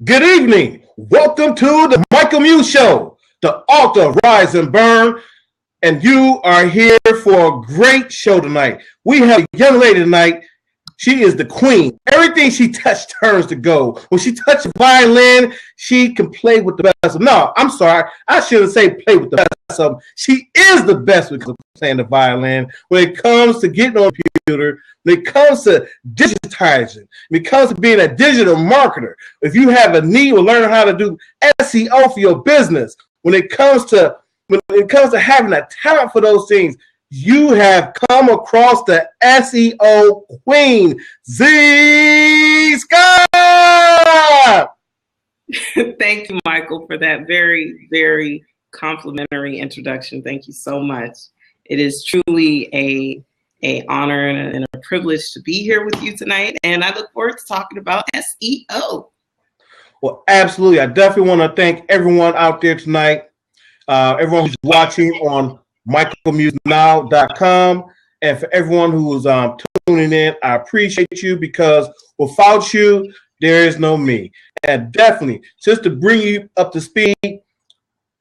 Good evening. Welcome to the Michael Muse Show, the author of Rise and Burn. And you are here for a great show tonight. We have a young lady tonight. She is the queen. Everything she touched turns to gold. When she touches violin, she can play with the best. No, I'm sorry. I shouldn't say play with the best of them. She is the best with playing the violin. When it comes to getting on a computer, when it comes to digitizing, when it comes to being a digital marketer, if you have a need to learn how to do SEO for your business, when it comes to having a talent for those things, you have come across the SEO queen, Z Scott. Thank you, Michael, for that very, very complimentary introduction. Thank you so much. It is truly a honor and a privilege to be here with you tonight, and I look forward to talking about SEO. Well, absolutely. I definitely want to thank everyone out there tonight, everyone who's watching on michaelmusenow.com, and for everyone who is tuning in, I appreciate you, because without you, there is no me. And definitely, just to bring you up to speed,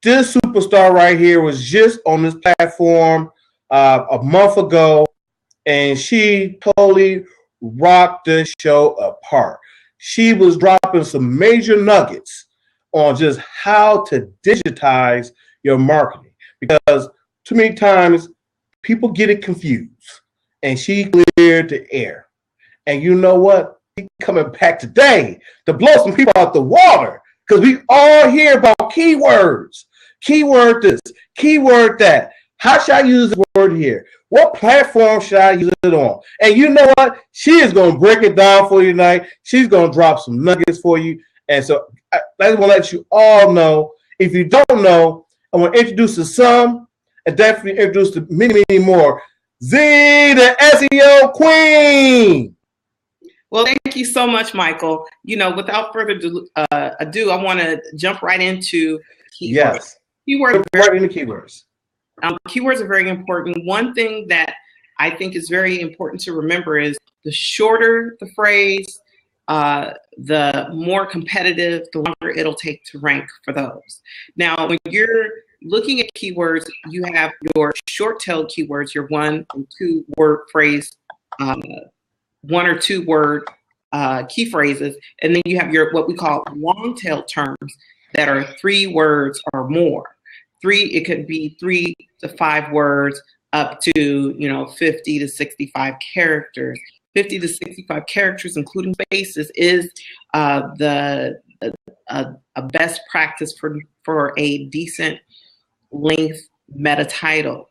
this superstar right here was just on this platform a month ago, and she totally rocked the show apart. She was dropping some major nuggets on just how to digitize your marketing, because too many times people get it confused, and she cleared the air. And you know what? She's coming back today to blow some people out the water, because we all hear about keywords. Keyword this, keyword that. How should I use the word here? What platform should I use it on? And you know what? She is going to break it down for you tonight. She's going to drop some nuggets for you. And so I just want to let you all know. If you don't know, I want to introduce to some and definitely introduce to many, many more. Z, the SEO queen. Well, thank you so much, Michael. You know, without further ado, I want to jump right into keywords. Yes. Right into keywords. Keywords are very important. One thing that I think is very important to remember is the shorter the phrase, the more competitive, the longer it'll take to rank for those. Now, when you're looking at keywords, you have your short-tailed keywords, your 1 or 2 word phrase, 1 or 2 word key phrases, and then you have your what we call long-tailed terms that are 3 words or more. It could be 3 to 5 words up to 50 to 65 characters. 50 to 65 characters, including spaces, is a best practice for a decent length meta title.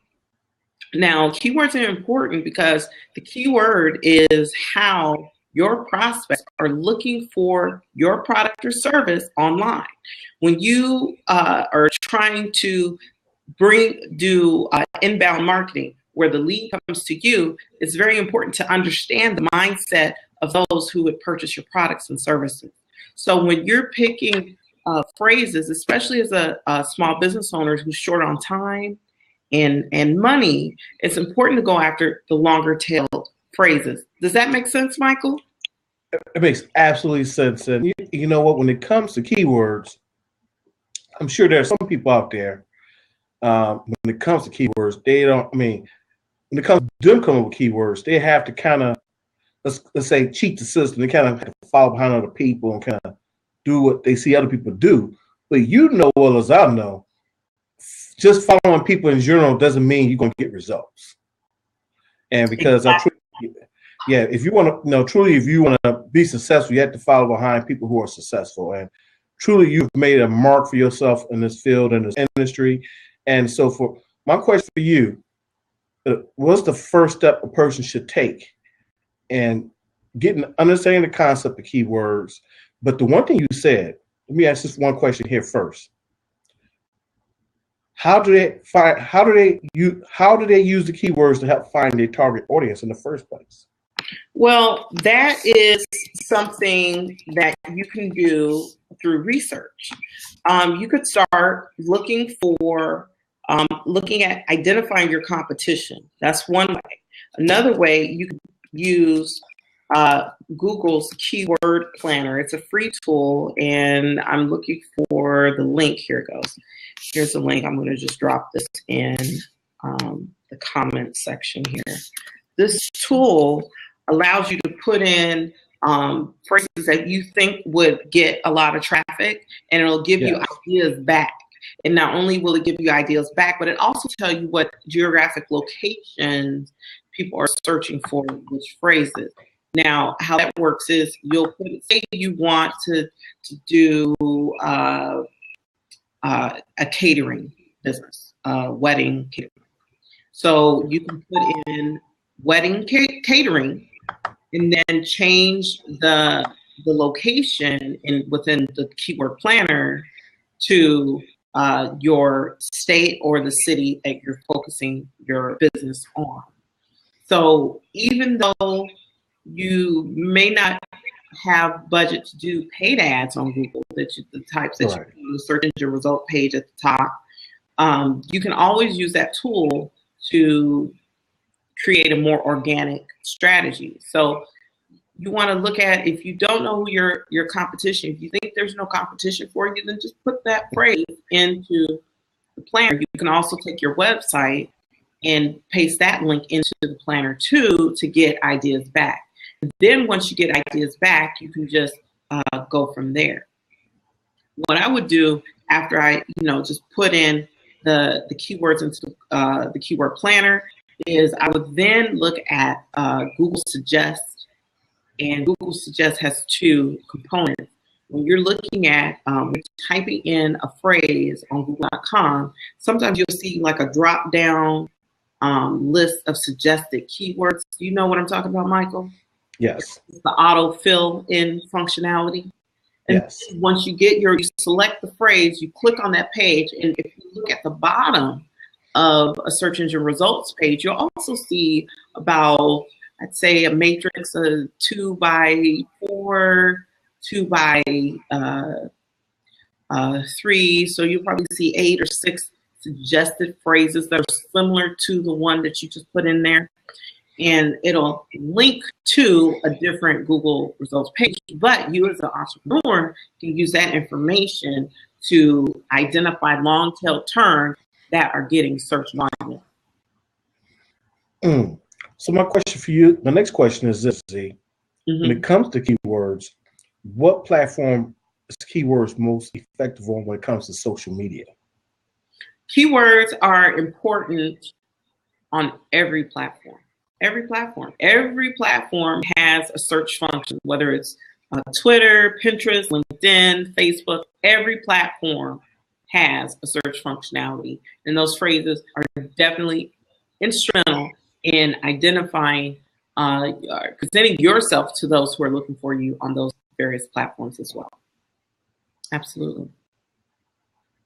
Now, keywords are important because the keyword is how your prospects are looking for your product or service online. When you are trying to do inbound marketing, where the lead comes to you, it's very important to understand the mindset of those who would purchase your products and services. So when you're picking phrases, especially as a small business owner who's short on time and money, it's important to go after the longer tailed phrases. Does that make sense, Michael? It makes absolutely sense. And you know what? When it comes to keywords, I'm sure there are some people out there, when it comes to keywords, when it comes to them coming up with keywords, they have to kind of, let's say, cheat the system. They kind of have to follow behind other people and kind of do what they see other people do. But you know well as I know, just following people in general doesn't mean you're going to get results. And because if you want to, truly, if you want to be successful, you have to follow behind people who are successful. And truly, you've made a mark for yourself in this field, in this industry. And so for my question for you, what's the first step a person should take in understanding the concept of keywords? But the one thing you said, let me ask this one question here first. How do they use the keywords to help find their target audience in the first place? Well, that is something that you can do through research. You could start looking at identifying your competition. That's one way. Another way, you could use Google's keyword planner. It's a free tool, and I'm looking for the link. Here it goes. Here's the link. I'm going to just drop this in the comment section here. This tool allows you to put in phrases that you think would get a lot of traffic, and it'll give you ideas back. And not only will it give you ideas back, but it also tell you what geographic locations people are searching for, which phrases. Now, how that works is you'll put it, say you want to do a catering business, wedding catering. So you can put in wedding catering and then change the location within the keyword planner to your state or the city that you're focusing your business on. So even though you may not have budget to do paid ads on Google, the types that you put on the search engine result page at the top, you can always use that tool to create a more organic strategy. So you want to look at, if you don't know who your competition, if you think there's no competition for you, then just put that phrase into the planner. You can also take your website and paste that link into the planner too to get ideas back. And then once you get ideas back, you can just go from there. What I would do after I, just put in the keywords into the keyword planner is I would then look at Google Suggest, and Google Suggest has two components. When you're looking at typing in a phrase on Google.com, sometimes you'll see like a drop down list of suggested keywords. Do you know what I'm talking about, Michael? Yes. It's the auto fill in functionality. And yes. Once you select the phrase, you click on that page, and if you look at the bottom of a search engine results page, you'll also see about, I'd say, a matrix of 2x4, 2x3. So you'll probably see 8 or 6 suggested phrases that are similar to the one that you just put in there. And it'll link to a different Google results page. But you as an entrepreneur can use that information to identify long tail terms that are getting search volume. So my question for you, the next question is this, Z. When it comes to keywords, what platform is keywords most effective on when it comes to social media? Keywords are important on every platform. Every platform has a search function, whether it's Twitter, Pinterest, LinkedIn, Facebook. Every platform has a search functionality, and those phrases are definitely instrumental in identifying, presenting yourself to those who are looking for you on those various platforms as well. Absolutely.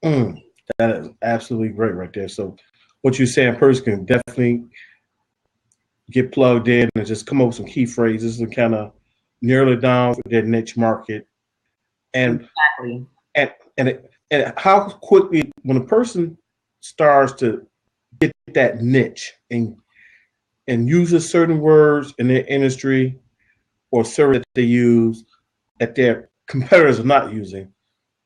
That is absolutely great right there. So what you're saying, person can definitely get plugged in and just come up with some key phrases and kind of narrow it down for their niche market. And exactly. And how quickly, when a person starts to get that niche and uses certain words in their industry or service that they use that their competitors are not using,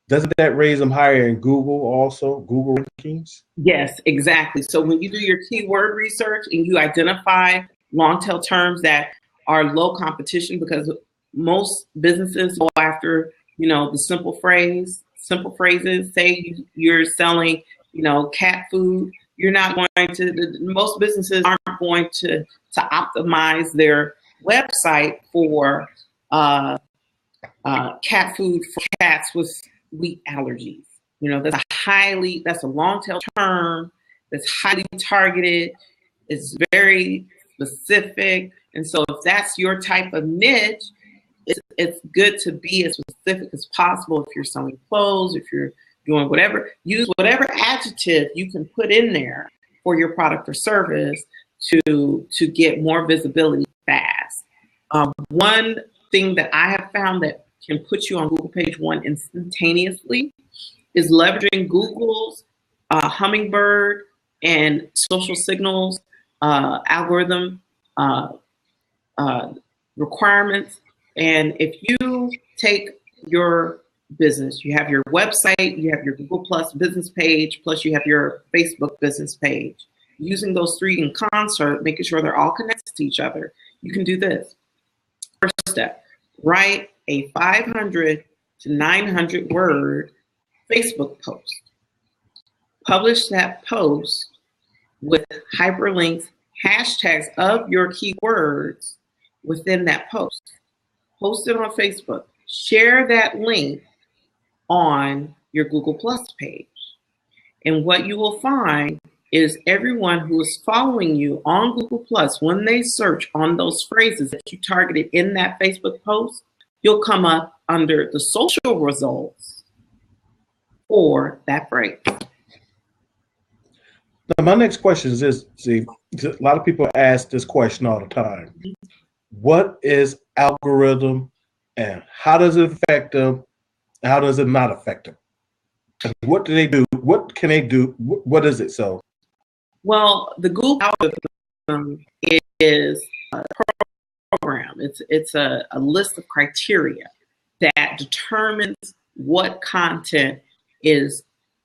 doesn't that raise them higher in Google also, Google rankings? Yes, exactly. So when you do your keyword research and you identify long tail terms that are low competition, because most businesses go after, the simple phrases. Say you're selling, cat food. You're not going to, most businesses aren't going to optimize their website for cat food for cats with wheat allergies. That's a long tail term that's highly targeted. It's very specific. And so if that's your type of niche, it's good to be as specific as possible. If you're selling clothes, if you're doing whatever, use whatever adjective you can put in there for your product or service to get more visibility fast. One thing that I have found that can put you on Google page 1 instantaneously is leveraging Google's Hummingbird and social signals algorithm requirements. And if you take your business, you have your website, you have your Google Plus business page, plus you have your Facebook business page. Using those three in concert, making sure they're all connected to each other, you can do this. First step, write a 500 to 900 word Facebook post. Publish that post with hyperlinks, hashtags of your keywords within that post. Post it on Facebook. Share that link on your Google Plus page. And what you will find is everyone who is following you on Google Plus, when they search on those phrases that you targeted in that Facebook post, you'll come up under the social results for that phrase. Now, my next question is this. See, a lot of people ask this question all the time. What is algorithm and how does it affect them? How does it not affect them? What do they do? What can they do? What is it? So, well, the Google algorithm is a program. It's a list of criteria that determines what content is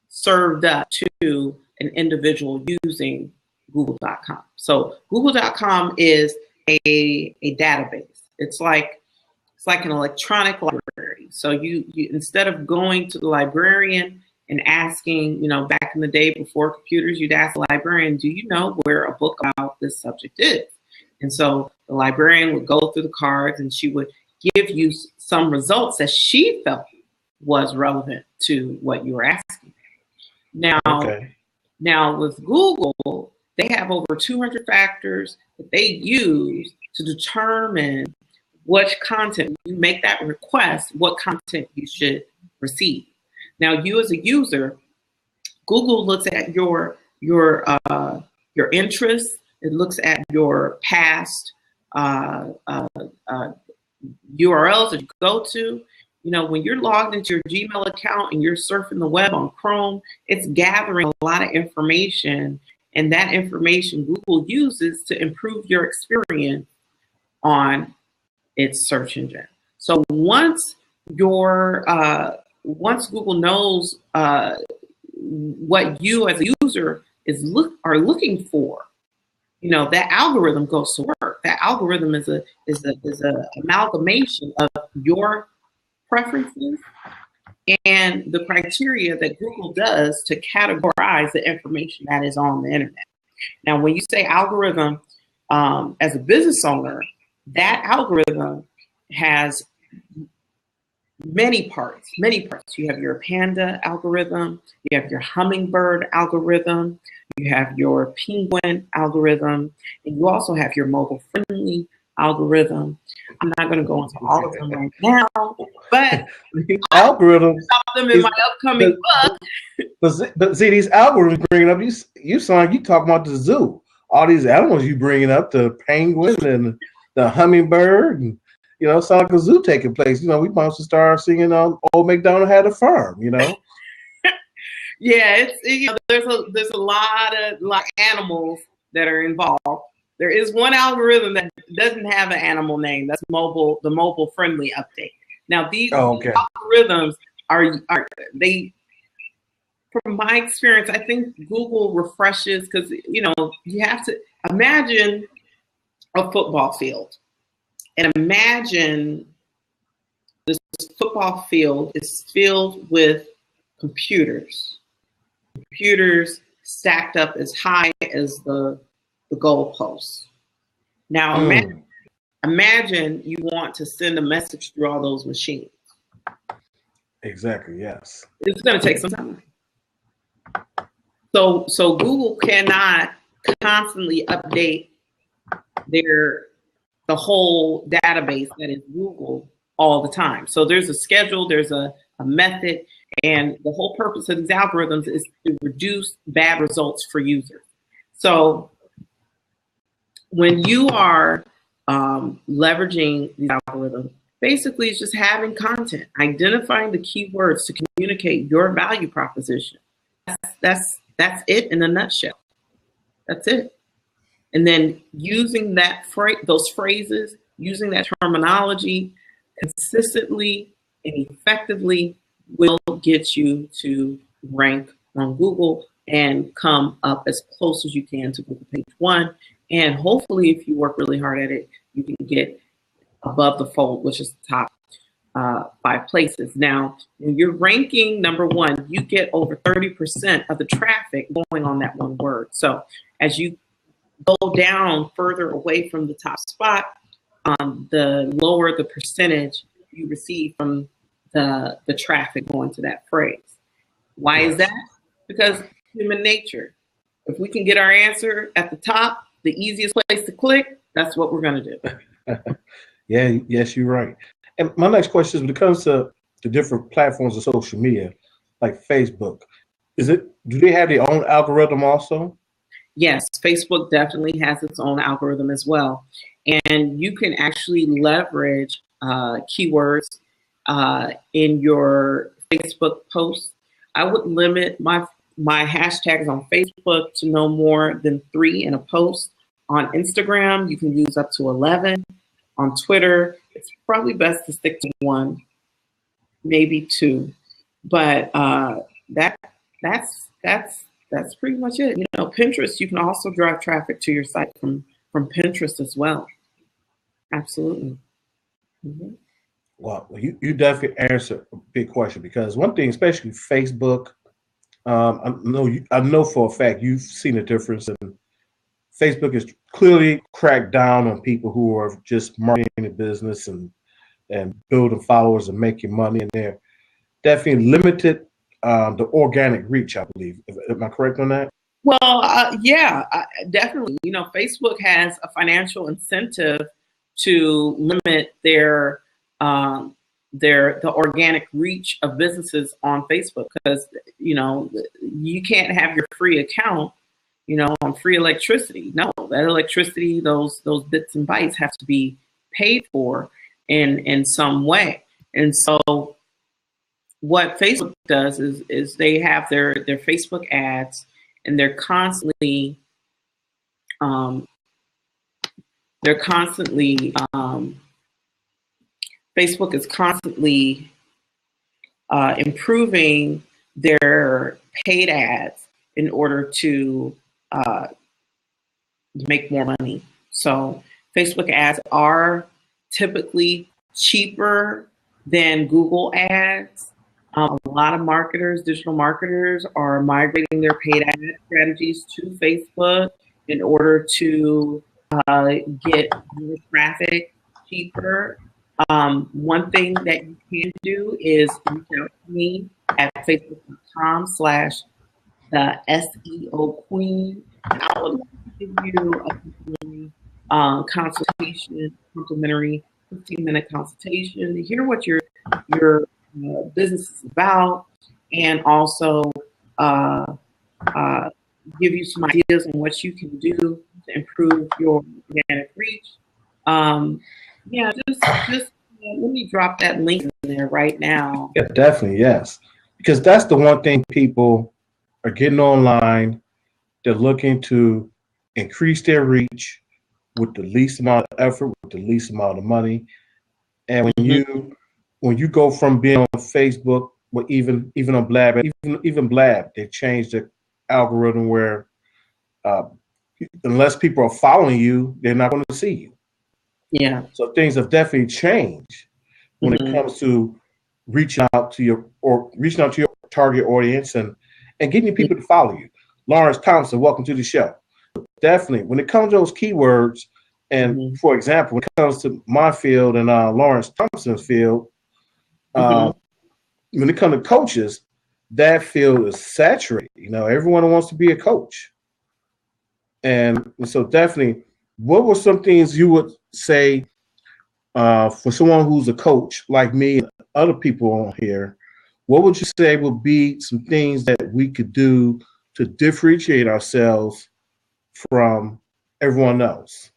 served up to an individual using Google.com. So Google.com is a database. It's like an electronic library. So you instead of going to the librarian and asking, back in the day before computers, you'd ask the librarian, do you know where a book about this subject is? And so the librarian would go through the cards and she would give you some results that she felt was relevant to what you were asking. Now with Google, they have over 200 factors that they use to determine what content, you make that request, what content you should receive. Now, you as a user, Google looks at your interests. It looks at your past URLs that you go to. When you're logged into your Gmail account and you're surfing the web on Chrome, it's gathering a lot of information, and that information Google uses to improve your experience on its search engine. So once Google knows what you as a user are looking for, that algorithm goes to work. That algorithm is a amalgamation of your preferences and the criteria that Google does to categorize the information that is on the internet. Now, when you say algorithm, as a business owner, that algorithm has many parts. You have your Panda algorithm, you have your Hummingbird algorithm, you have your Penguin algorithm, and you also have your mobile friendly algorithm. I'm not going to go into all of them right now, but algorithms about them in my upcoming book. But see, these algorithms bringing up, you sound like you talking about the zoo. All these animals you bringing up, the penguin and the hummingbird, and sound like a zoo taking place. We might to start singing Old MacDonald Had a Farm. Yeah, there's a lot of animals that are involved. There is one algorithm that doesn't have an animal name. That's the mobile friendly update. Now these algorithms are they, from my experience, I think Google refreshes because you have to imagine a football field, and imagine this football field is filled with computers stacked up as high as the goalposts. Now imagine you want to send a message through all those machines. Exactly, yes. It's going to take some time. So Google cannot constantly update the whole database that is Google all the time. So there's a schedule, there's a method, and the whole purpose of these algorithms is to reduce bad results for users. So when you are leveraging these algorithms, basically it's just having content, identifying the keywords to communicate your value proposition. That's it in a nutshell. That's it. And then using those phrases using that terminology consistently and effectively will get you to rank on Google and come up as close as you can to Google page 1. And hopefully, if you work really hard at it, you can get above the fold, which is the top 5 places. Now, when you're ranking number 1, you get over 30% of the traffic going on that one word. So as you go down further away from the top spot, the lower the percentage you receive from the traffic going to that phrase. Why is that? Because human nature. If we can get our answer at the top, the easiest place to click, that's what we're going to do. Yes, you're right. And my next question is, when it comes to the different platforms of social media, like Facebook, do they have their own algorithm also? Yes, Facebook definitely has its own algorithm as well. And you can actually leverage keywords in your Facebook posts. I would limit my hashtags on Facebook to no more than 3 in a post. On Instagram, you can use up to 11. On Twitter, it's probably best to stick to 1, maybe 2. But that's pretty much it. You know, Pinterest, you can also drive traffic to your site from Pinterest as well. Absolutely. Mm-hmm. Well, you definitely answered a big question, because one thing, especially Facebook, I know for a fact you've seen a difference, and Facebook is clearly cracked down on people who are just marketing a business and building followers and making money, and they're definitely limited the organic reach, I believe. Am I correct on that? Well, yeah, definitely. You know, Facebook has a financial incentive to limit the organic reach of businesses on Facebook, because, you know, you can't have your free account, you know, on free electricity. No, that electricity, those bits and bytes have to be paid for in some way. And so what Facebook does is they have their Facebook ads, and they're constantly Facebook is constantly improving their paid ads in order to make more money. So Facebook ads are typically cheaper than Google ads. A lot of marketers, digital marketers, are migrating their paid ad strategies to Facebook in order to get more traffic cheaper. One thing that you can do is reach out to me at facebook.com/the SEO Queen. I would like to give you a complimentary 15-minute consultation to hear what your business is about, and also give you some ideas on what you can do to improve your organic reach. Just let me drop that link in there right now. Yeah, definitely, yes. Because that's the one thing people are getting online. They're looking to increase their reach with the least amount of effort, with the least amount of money. And when you go from being on Facebook, or even on Blab, even Blab, they changed the algorithm where unless people are following you, they're not going to see you. Yeah. So things have definitely changed when it comes to reaching out to your target audience and getting people to follow you. Lawrence Thompson, welcome to the show. Definitely, when it comes to those keywords, and for example, when it comes to my field and Lawrence Thompson's field, when it comes to coaches, that field is saturated. You know, everyone wants to be a coach. And so definitely, what were some things you would say for someone who's a coach like me and other people on here, what would you say would be some things that we could do to differentiate ourselves from everyone else?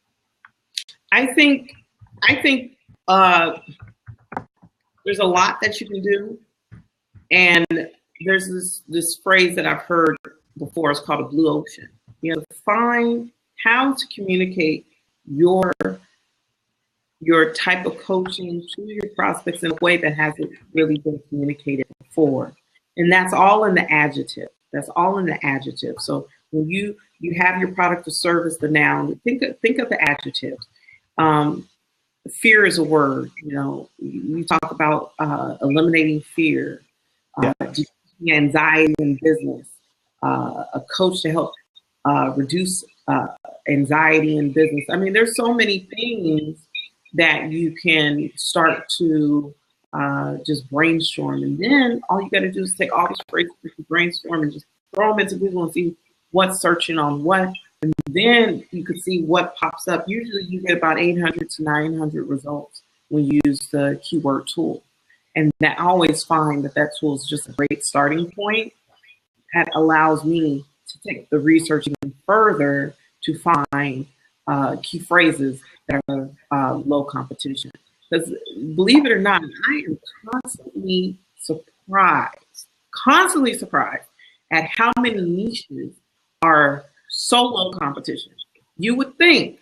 I think there's a lot that you can do, and there's this phrase that I've heard before. It's called a blue ocean. You know, find how to communicate your your type of coaching to your prospects in a way that hasn't really been communicated before. And that's all in the adjective. That's all in the adjective. So when you have your product or service, the noun, think of the adjectives. Fear is a word. You know, you talk about eliminating fear, anxiety in business, a coach to help reduce anxiety in business. I mean, there's so many things that you can start to just brainstorm. And then all you got to do is take all these phrases that you brainstorm and just throw them into Google and see what's searching on what. And then you could see what pops up. Usually you get about 800 to 900 results when you use the keyword tool. And I always find that tool is just a great starting point that allows me to take the research even further to find key phrases that are low competition. Because believe it or not, I am constantly surprised at how many niches are so low competition. You would think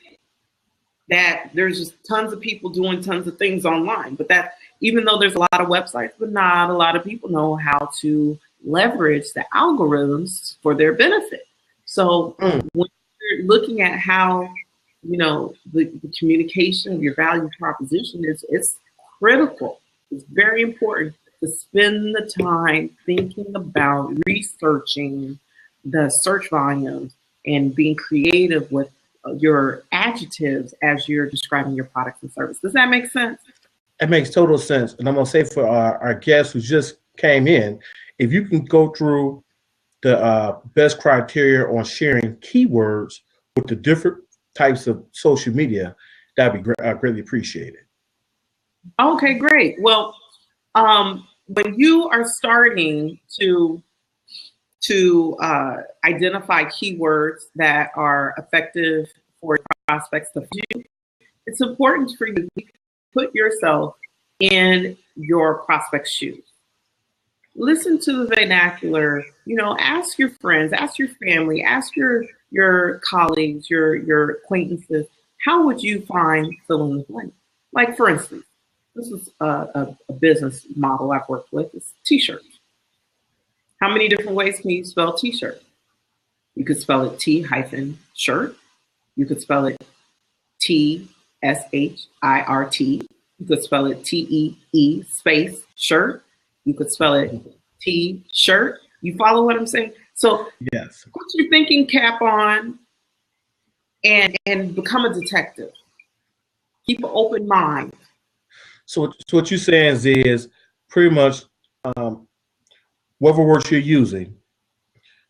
that there's just tons of people doing tons of things online, but that even though there's a lot of websites, but not a lot of people know how to leverage the algorithms for their benefit. So when you're looking at how, you know, the communication of your value proposition it's critical. It's very important to spend the time thinking about researching the search volumes and being creative with your adjectives as you're describing your product and service. Does that make sense? It makes total sense. And I'm going to say for our guests who just came in, if you can go through the best criteria on sharing keywords with the different types of social media, that'd be greatly appreciated. Okay, great. Well, when you are starting to identify keywords that are effective for prospects to view, it's important for you to put yourself in your prospect's shoes. Listen to the vernacular, you know, ask your friends, ask your family, ask your colleagues, your acquaintances, how would you find fill in the blank? Like, for instance, this is a business model I've worked with. It's t-shirts. How many different ways can you spell t-shirt? You could spell it T-shirt. You could spell it T-S-H-I-R-T. You could spell it T-E-E space shirt. You could spell it T-shirt. You follow what I'm saying? So yes, put your thinking cap on and become a detective. Keep an open mind. So what you're saying is pretty much whatever words you're using,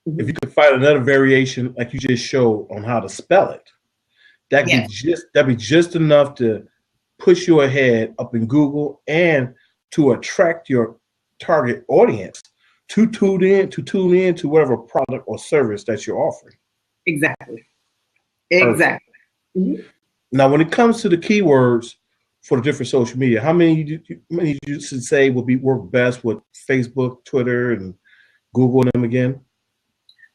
if you could find another variation like you just showed on how to spell it, that'd be just enough to push you ahead up in Google and to attract your target audience to tune in to whatever product or service that you're offering. Exactly. Mm-hmm. Now, when it comes to the keywords for the different social media, how many you should say will work best with Facebook, Twitter, and Google and them again?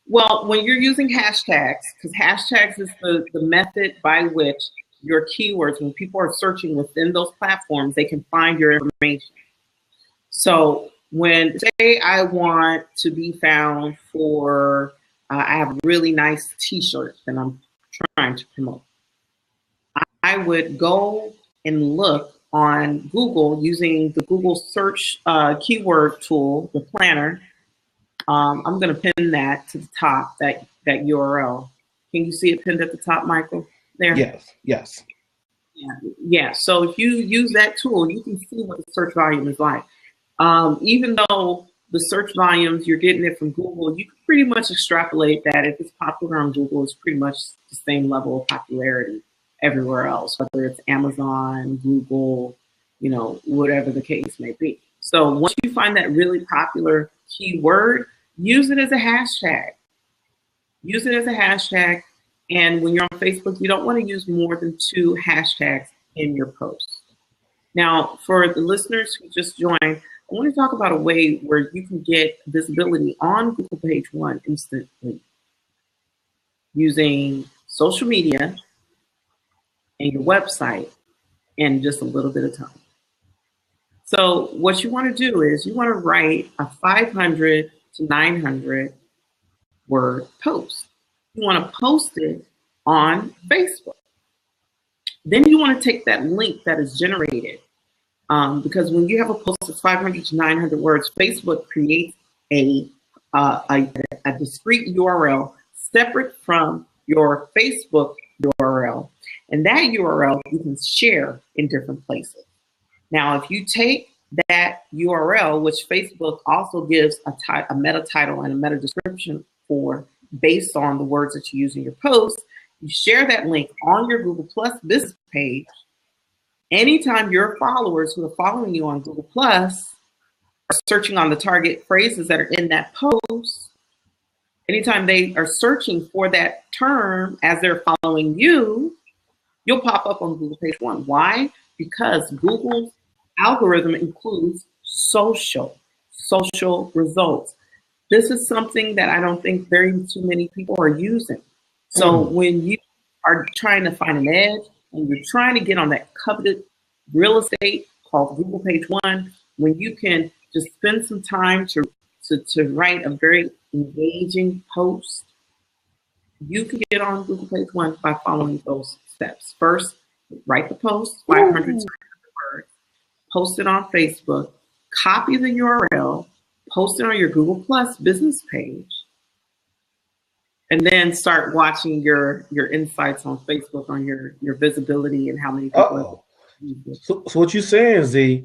Well, when you're using hashtags, because hashtags is the method by which your keywords, when people are searching within those platforms, they can find your information. So when, say I want to be found for, I have a really nice t-shirt that I'm trying to promote. I would go and look on Google using the Google search keyword tool, the planner. I'm going to pin that to the top, that URL. Can you see it pinned at the top, Michael? There? Yes. Yeah. So if you use that tool, you can see what the search volume is like. Even though the search volumes, you're getting it from Google, you can pretty much extrapolate that if it's popular on Google, it's pretty much the same level of popularity everywhere else, whether it's Amazon, Google, you know, whatever the case may be. So once you find that really popular keyword, use it as a hashtag. Use it as a hashtag. And when you're on Facebook, you don't want to use more than 2 hashtags in your post. Now, for the listeners who just joined, I want to talk about a way where you can get visibility on Google page 1 instantly using social media and your website in just a little bit of time. So what you want to do is you want to write a 500 to 900 word post. You want to post it on Facebook. Then you want to take that link that is generated, because when you have a post that's 500 to 900 words, Facebook creates a discrete URL separate from your Facebook URL. And that URL you can share in different places. Now, if you take that URL, which Facebook also gives a meta title and a meta description for based on the words that you use in your post, you share that link on your Google Plus business page. Anytime your followers who are following you on Google Plus are searching on the target phrases that are in that post, anytime they are searching for that term as they're following you, you'll pop up on Google page 1. Why? Because Google's algorithm includes social results. This is something that I don't think very too many people are using. So when you are trying to find an edge and you're trying to get on that coveted real estate called Google page 1, when you can just spend some time to write a very engaging post, you can get on Google page 1 by following those steps. First, write the post, 500 words, post it on Facebook, copy the URL, post it on your Google Plus business page, and then start watching your insights on Facebook on your visibility and how many people. So what you're saying is a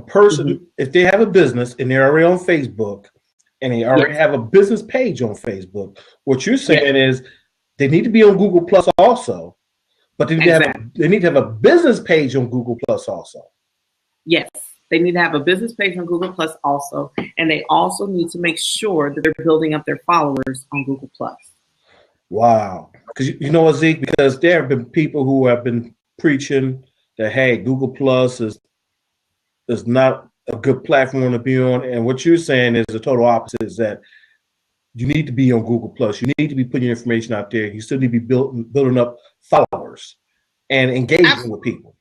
person, if they have a business and they're already on Facebook and they already have a business page on Facebook, what you're saying is they need to be on Google Plus also, but they need to have a business page on Google Plus also. Yes. They need to have a business page on Google Plus also, and they also need to make sure that they're building up their followers on Google Plus. Wow. Because you know what, Zeke? Because there have been people who have been preaching that, hey, Google Plus is not a good platform to be on. And what you're saying is the total opposite, is that you need to be on Google Plus. You need to be putting your information out there. You still need to be building up followers and engaging with people.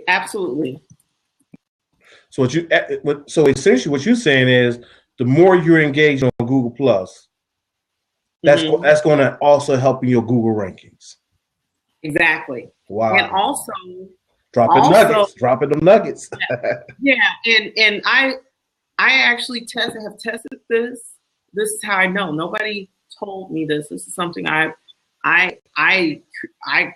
Absolutely. So essentially what you're saying is the more you're engaged on Google Plus, that's going to also help in your Google rankings. Exactly. Wow. And also dropping them nuggets. And I actually have tested this. This is how I know. Nobody told me this. This is something I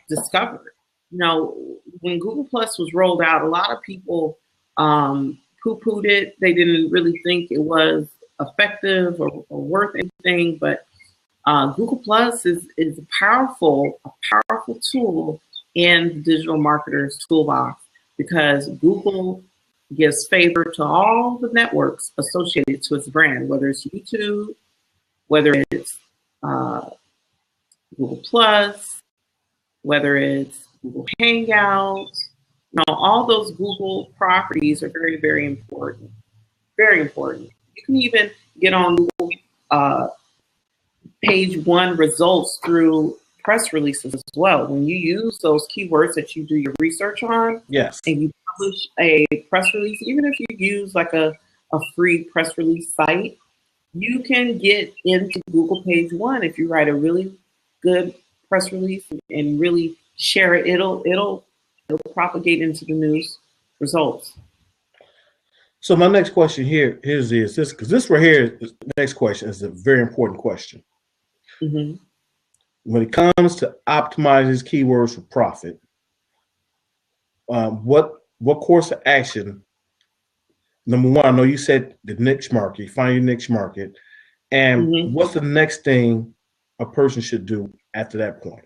discovered. You know, when Google Plus was rolled out, a lot of people poo-pooed it. They didn't really think it was effective or worth anything. But Google Plus is a powerful tool in the digital marketer's toolbox, because Google gives favor to all the networks associated to its brand, whether it's YouTube, whether it's Google Plus, whether it's Google Hangouts. All those Google properties are very, very important. Very important. You can even get on Google page 1 results through press releases as well. When you use those keywords that you do your research on, and you publish a press release, even if you use like a free press release site, you can get into Google page 1 if you write a really good press release and really share it. It'll propagate into the news results. So my next question is this, because this right here, the next question is a very important question. When it comes to optimizing keywords for profit, what course of action? Number one, I know you said the niche market, find your niche market, and what's the next thing a person should do after that point?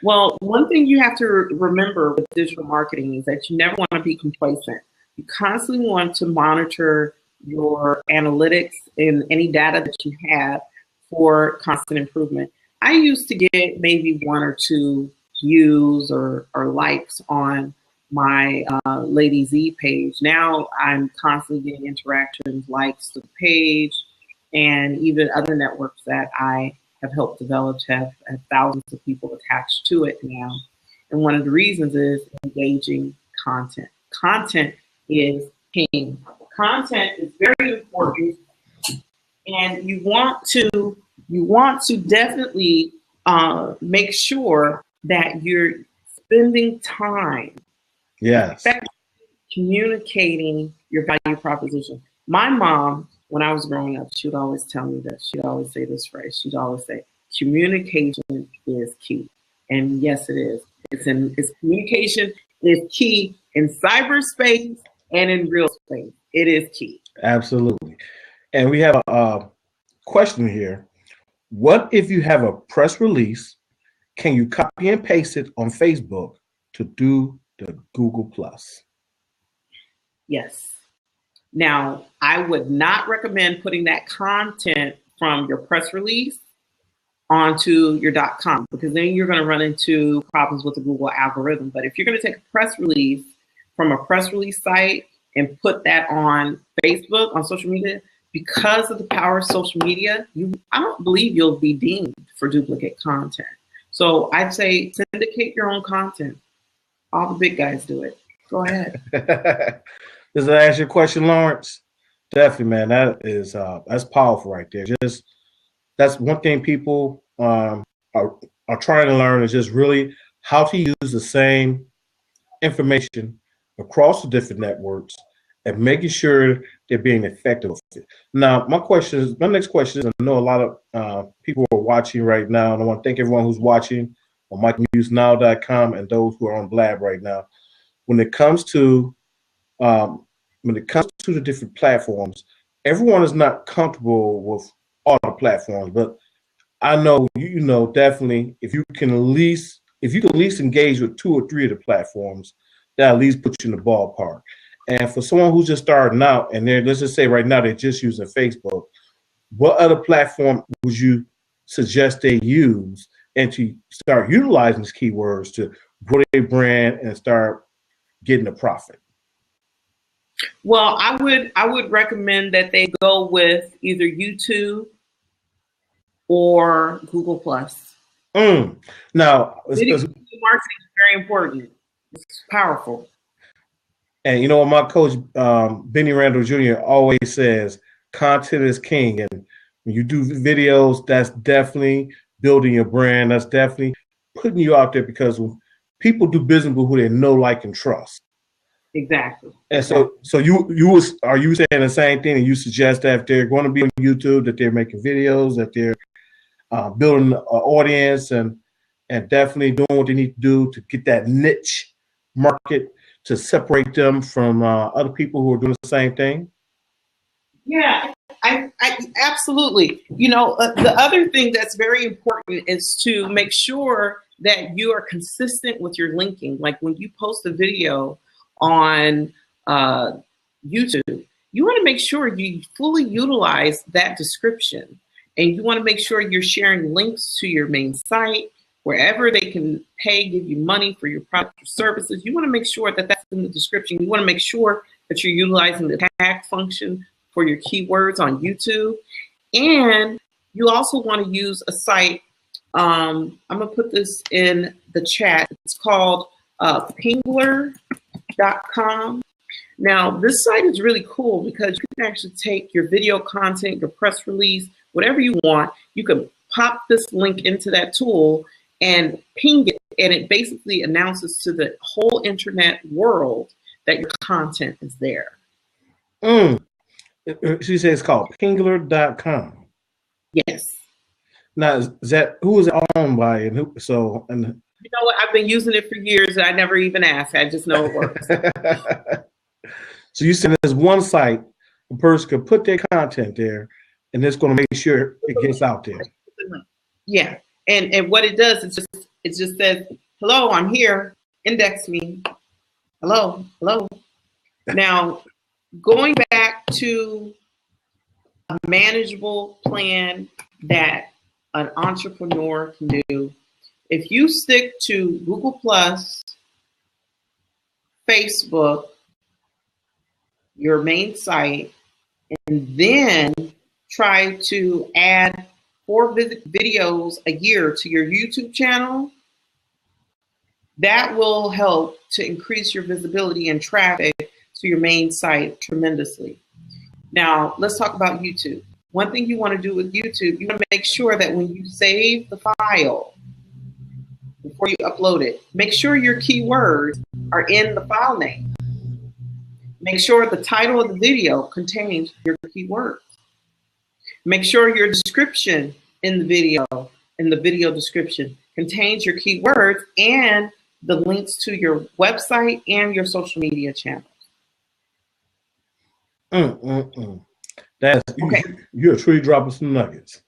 Well, one thing you have to remember with digital marketing is that you never want to be complacent. You constantly want to monitor your analytics and any data that you have for constant improvement. I used to get maybe 1 or 2 views or likes on my Lady Z page. Now I'm constantly getting interactions, likes to the page, and even other networks that I have helped develop have thousands of people attached to it now. And one of the reasons is engaging content. Content is king. Content is very important, and you want to definitely make sure that you're spending time communicating your value proposition. My mom, when I was growing up, she would always tell me this. She'd always say this phrase. She'd always say, communication is key. And yes, it is. It's communication is key in cyberspace and in real space. It is key. Absolutely. And we have a question here. What if you have a press release? Can you copy and paste it on Facebook to do the Google Plus? Yes. Now, I would not recommend putting that content from your press release onto your .com, because then you're going to run into problems with the Google algorithm. But if you're going to take a press release from a press release site and put that on Facebook, on social media, because of the power of social media, I don't believe you'll be deemed for duplicate content. So I'd say syndicate your own content. All the big guys do it. Go ahead. Does that answer your question, Lawrence? Definitely, man. That's powerful right there. That's one thing people are trying to learn, is just really how to use the same information across the different networks and making sure they're being effective with it. Now, my next question is, I know a lot of people are watching right now, and I want to thank everyone who's watching on MikeMuseNow.com and those who are on Blab right now. When it comes to the different platforms, everyone is not comfortable with all the platforms, but I know you know definitely if you can at least engage with 2 or 3 of the platforms, that at least puts you in the ballpark. And for someone who's just starting out and let's just say right now they're just using Facebook, what other platform would you suggest they use and to start utilizing these keywords to grow their brand and start getting a profit? Well, I would recommend that they go with either YouTube or Google Plus. Now, marketing is very important. It's powerful. And you know what my coach, Benny Randall Jr., always says, content is king. And when you do videos, that's definitely building your brand. That's definitely putting you out there, because when people do business with who they know, like, and trust. Exactly. And so are you saying the same thing? And you suggest that if they're going to be on YouTube, that they're making videos, that they're building an audience, and definitely doing what they need to do to get that niche market to separate them from other people who are doing the same thing? Yeah, I absolutely. You know, the other thing that's very important is to make sure that you are consistent with your linking. Like when you post a video on YouTube, you want to make sure you fully utilize that description, and you want to make sure you're sharing links to your main site, wherever they can give you money for your product or services. You want to make sure that that's in the description. You want to make sure that you're utilizing the tag function for your keywords on YouTube. And you also want to use a site. I'm going to put this in the chat. It's called Pingler.com. Now, this site is really cool because you can actually take your video content, your press release, whatever you want. You can pop this link into that tool and ping it, and it basically announces to the whole internet world that your content is there. She says it's called Pingler.com. Yes. Now, who is it owned by, and who? You know what? I've been using it for years, and I never even asked. I just know it works. So you said there's one site a person could put their content there, and it's going to make sure it gets out there. Yeah. And what it does is it just says, hello, I'm here, index me. Hello. Now, going back to a manageable plan that an entrepreneur can do, if you stick to Google Plus, Facebook, your main site, and then try to add 4 videos a year to your YouTube channel, That will help to increase your visibility and traffic to your main site tremendously. Now, let's talk about YouTube. One thing you want to do with YouTube, you want to make sure that when you save the file, before you upload it, make sure your keywords are in the file name. Make sure the title of the video contains your keywords. Make sure your description in the video description, contains your keywords and the links to your website and your social media channels. That's okay. You're truly dropping some nuggets.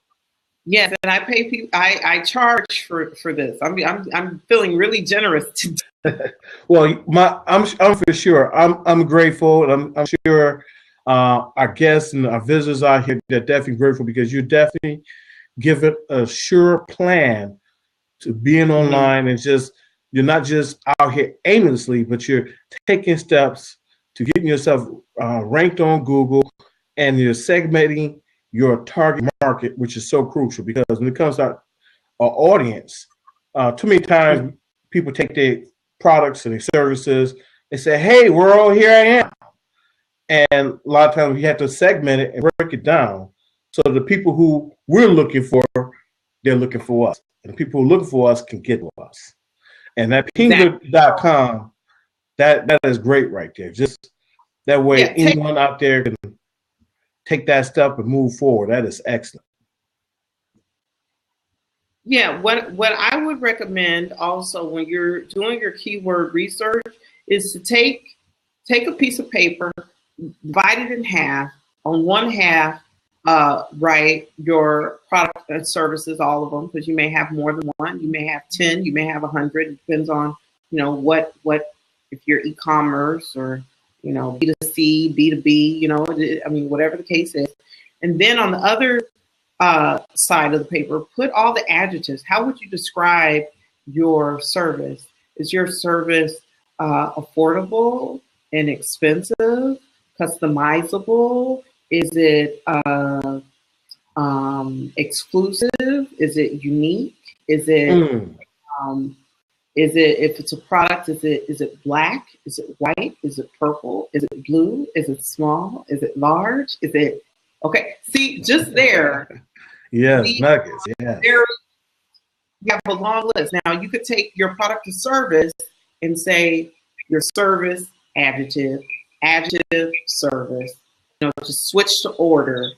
Yes, and I pay people. I charge for this. I'm feeling really generous today. Well, I'm for sure. I'm grateful, and I'm sure our guests and our visitors out here, they're definitely grateful because you definitely give it a sure plan to being online and you're not just out here aimlessly, but you're taking steps to getting yourself ranked on Google, and you're segmenting your target market, which is so crucial because when it comes to our audience, too many times people take their products and their services and say, hey, world, here I am. And a lot of times we have to segment it and break it down. So the people who we're looking for, they're looking for us. And the people who are looking for us can get to us. And that pingler.com, that is great right there. Just that way anyone out there can take that step and move forward. That is excellent. Yeah, what I would recommend also when you're doing your keyword research is to take a piece of paper, divide it in half. On one half, write your product and services, all of them, because you may have more than one. You may have 10, you may have 100. It depends on, what if you're e-commerce or, B2C, B2B, whatever the case is. And then on the other side of the paper, put all the adjectives. How would you describe your service? Is your service affordable, inexpensive, customizable? Is it exclusive? Is it unique? Is it if it's a product, is it black? Is it white? Is it purple? Is it blue? Is it small? Is it large? Is it okay? See, just there. Yes, nuggets. Yeah. There, you have a long list. Now you could take your product or service and say your service, adjective, service. Just switch to order,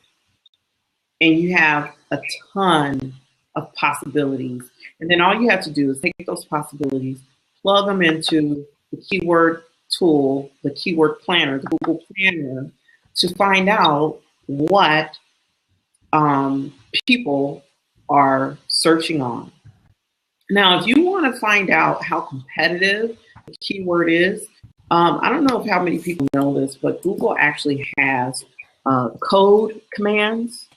and you have a ton of possibilities. And then all you have to do is take those possibilities, plug them into the keyword tool, the keyword planner, the Google Planner, to find out what people are searching on. Now, if you want to find out how competitive the keyword is, I don't know how many people know this, but Google actually has code commands.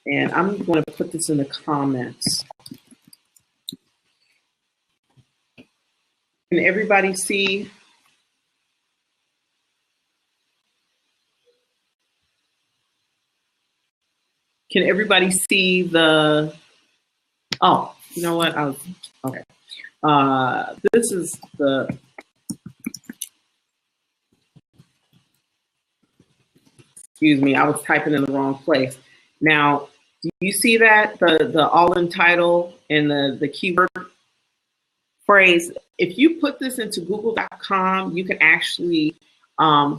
And I'm going to put this in the comments. Can everybody see? Can everybody see the, oh, you know what? Okay. This is the, excuse me, I was typing in the wrong place. Now, do you see that? The all-in title and the keyword phrase. If you put this into google.com, you can actually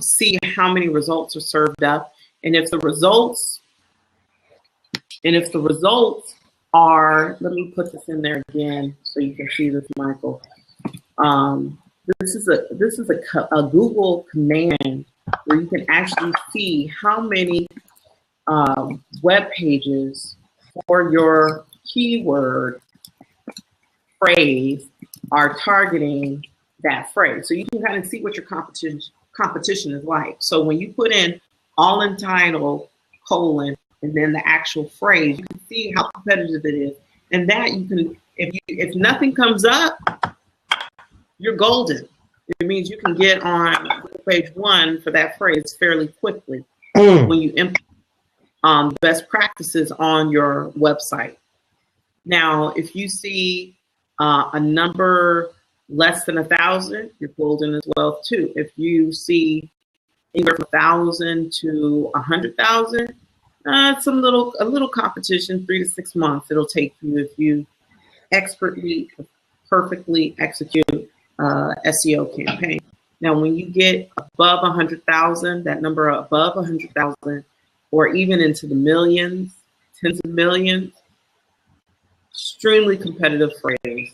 see how many results are served up. And if the results are, let me put this in there again so you can see this, Michael. This is a Google command where you can actually see how many web pages for your keyword phrase are targeting that phrase. So you can kind of see what your competition is like. So when you put in all in title, colon, and then the actual phrase, you can see how competitive it is. And that you can, if nothing comes up, you're golden. It means you can get on page 1 for that phrase fairly quickly when you implement best practices on your website. Now, if you see a number less than 1,000, you're golden as well too. If you see anywhere from 1,000 to 100,000, it's a little competition. 3 to 6 months it'll take you if you expertly, perfectly execute SEO campaign. Now, when you get above 100,000, that number above 100,000, or even into the millions, tens of millions, extremely competitive phrase.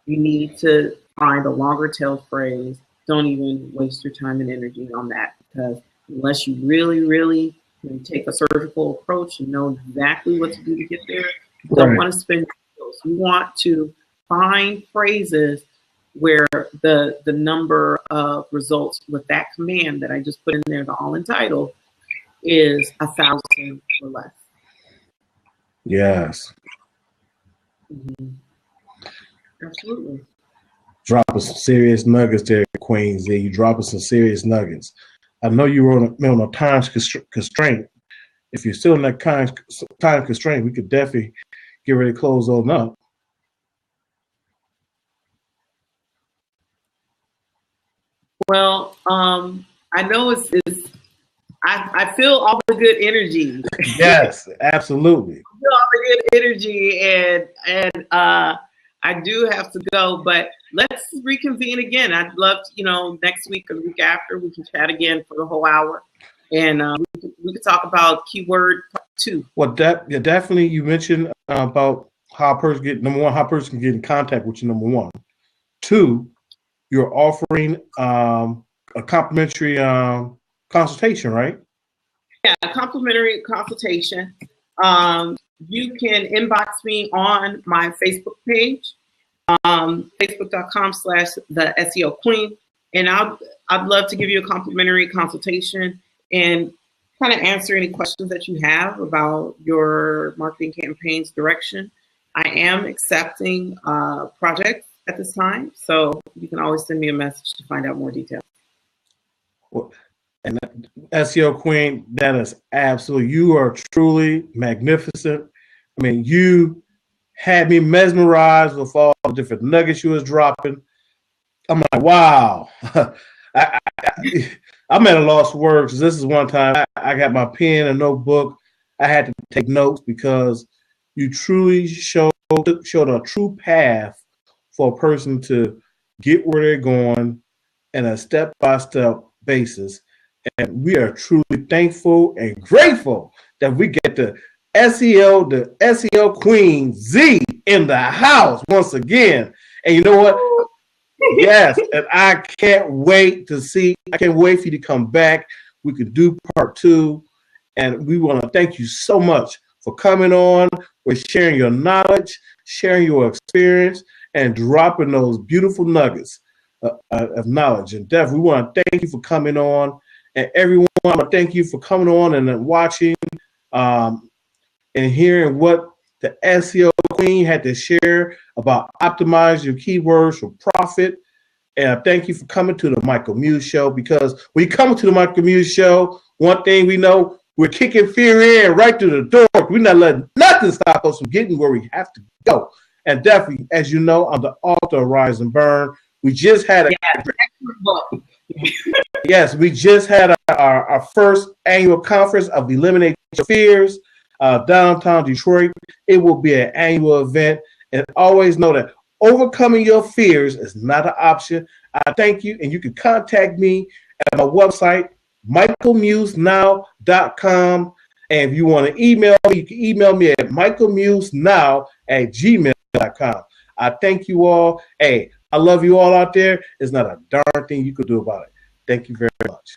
You need to find a longer tail phrase. Don't even waste your time and energy on that, because unless you really take a surgical approach and know exactly what to do to get there, you don't want to spend those. You want to find phrases where the number of results with that command that I just put in there, the all in title, is 1,000 or less. Yes. Mm-hmm. Absolutely. Dropping some serious nuggets there, Queen Z. You dropping some serious nuggets. I know you were on a time constraint. If you're still in that time constraint, we could definitely get ready to close on up. Well, I know I feel all the good energy. Yes, absolutely. I feel all the good energy, and I do have to go, but let's reconvene again. I'd love to, next week or the week after, we can chat again for the whole hour, and we could talk about keyword 2. Well, definitely. You mentioned about how a person how a person can get in contact with you. Number 1, 2, you're offering a complimentary consultation, right? Yeah, a complimentary consultation. You can inbox me on my Facebook page, facebook.com/the SEO Queen, and I'd love to give you a complimentary consultation and kind of answer any questions that you have about your marketing campaign's direction. I am accepting projects at this time, so you can always send me a message to find out more details. Well, and SEO Queen, that is absolutely, you are truly magnificent. I mean, you had me mesmerized with all the different nuggets you was dropping. I'm like, wow. I'm at a loss for words. This is one time I got my pen and notebook. I had to take notes because you truly showed a true path for a person to get where they're going in a step-by-step basis. And we are truly thankful and grateful that we get the SEO Queen Z in the house once again. And you know what? Yes, and I can't wait for you to come back. We could do part 2. And we want to thank you so much for coming on, for sharing your knowledge, sharing your experience, and dropping those beautiful nuggets of knowledge. And Dev, we want to thank you for coming on. And everyone, I want to thank you for coming on and watching and hearing what the SEO Queen had to share about optimize your keywords for profit. And thank you for coming to the Michael Muse Show, because when you come to the Michael Muse Show, one thing we know, we're kicking fear in right through the door. We're not letting nothing stop us from getting where we have to go. And definitely, as you know, I'm the author of Rise and Burn. We just had excellent book. Yes, we just had our first annual conference of Eliminate Your Fears, downtown Detroit. It will be an annual event. And always know that overcoming your fears is not an option. I thank you. And you can contact me at my website, michaelmusenow.com. And if you want to email me, you can email me at michaelmusenow@gmail.com. I thank you all. Hey, I love you all out there. There's not a darn thing you could do about it. Thank you very much.